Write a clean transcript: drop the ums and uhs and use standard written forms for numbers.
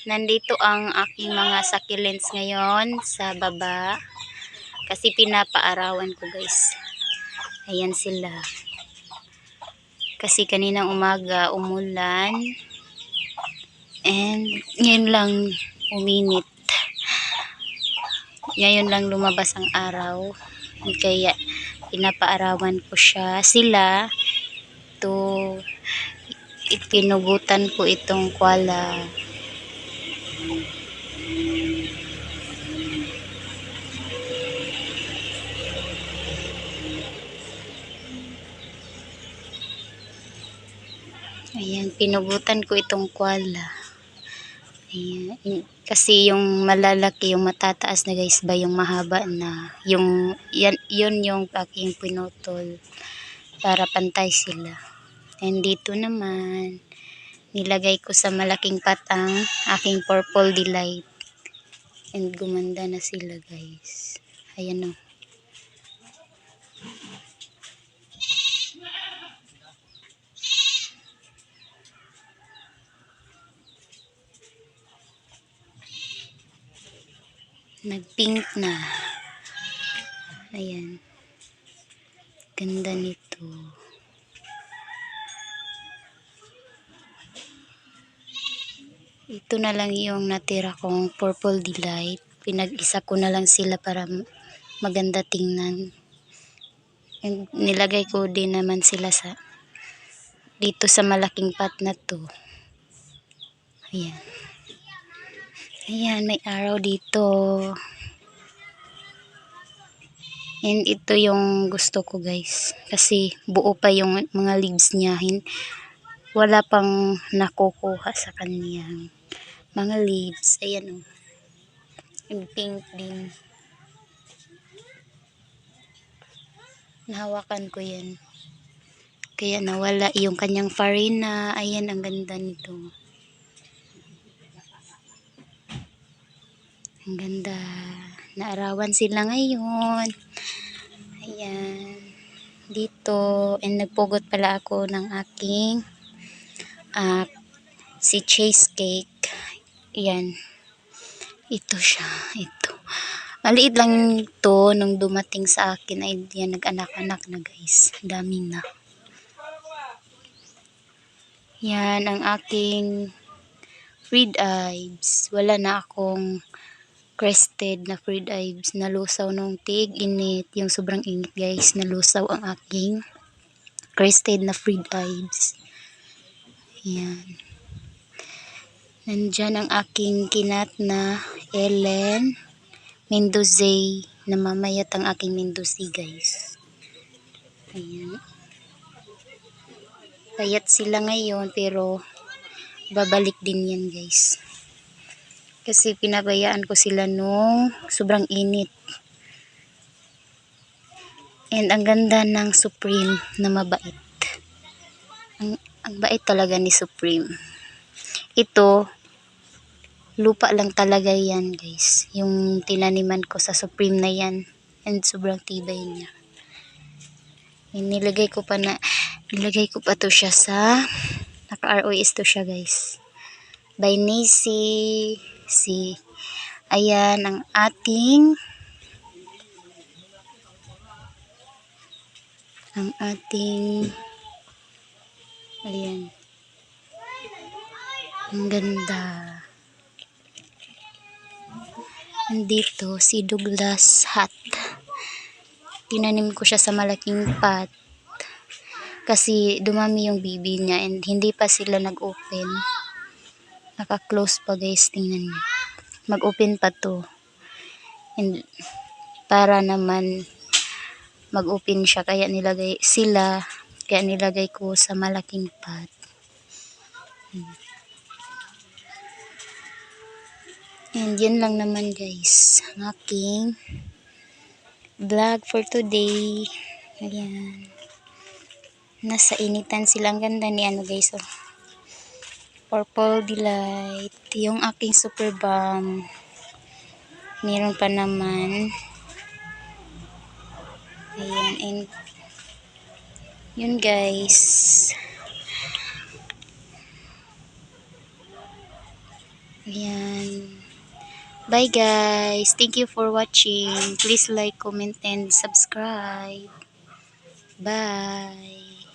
Nandito ang aking mga succulents ngayon sa baba. Kasi pinapaarawan ko guys. Ayan sila. Kasi kaninang umaga umulan. And ngayon lang uminit. Ngayon lang lumabas ang araw. Kaya pinapaarawan ko sila. To ipinugutan ko itong kwala. Ayan, pinugutan ko itong kwala. Ayan, kasi yung malalaki, yung matataas na guys ba, yung mahaba na, yun yung aking pinutol para pantay sila. And dito naman, nilagay ko sa malaking patang aking purple delight. And gumanda na sila guys. Ayan o. Nag-pink na. Ayan. Ganda nito. Ito na lang yung natira kong purple delight. Pinag-isa ko na lang sila para maganda tingnan. And nilagay ko din naman sila dito sa malaking pot na to. Ayan. Ayan, may araw dito. And ito yung gusto ko guys. Kasi buo pa yung mga leaves niya. Wala pang nakukuha sa kaniyang mga leaves. Ayan o. Yung pink din. Nahawakan ko yan. Kaya nawala yung kanyang farina. Ayan, ang ganda nito. Ang ganda. Naarawan sila ngayon. Ayan. Dito. And nagpugot pala ako ng aking si cheesecake. Ayan. Ito siya. Ito. Maliit lang ito nung dumating sa akin. Ay, yan, nag-anak-anak na guys. Dami na. Yan ang aking fried ives. Wala na akong crested na fried ives. Nalusaw nung tig-init. Yung sobrang init guys. Nalusaw ang aking crested na fried ives. Yan. Nandyan ang aking kinat na Ellen Mendoza. Namamayat ang aking Mendoza guys. Ayan. Payat sila ngayon pero babalik din yan guys. Kasi pinabayaan ko sila nung sobrang init. And ang ganda ng Supreme na mabait. Ang bait talaga ni Supreme. Ito, lupa lang talaga yan guys. Yung tinaniman ko sa Supreme na yan. And sobrang tibay niya. And nilagay ko pa to siya sa naka-ROS to siya guys. By Nacy. Ayan ang ating ayan. Ang ganda. Nandito si Douglas hat. Tinanim ko siya sa malaking pot. Kasi dumami yung bibi niya and hindi pa sila nag-open. Naka-close pa guys, tingnan niyo. Mag-open pa to. And para naman mag-open siya kaya nilagay ko sa malaking pot. And yan lang naman guys ang aking vlog for today. Ayan. Nasa initan sila. Ang ganda ni guys. Oh. Purple delight. Yung aking super bomb. Meron pa naman. Ayan. And yun guys. Ayan. Bye guys. Thank you for watching. Please like, comment, and subscribe. Bye.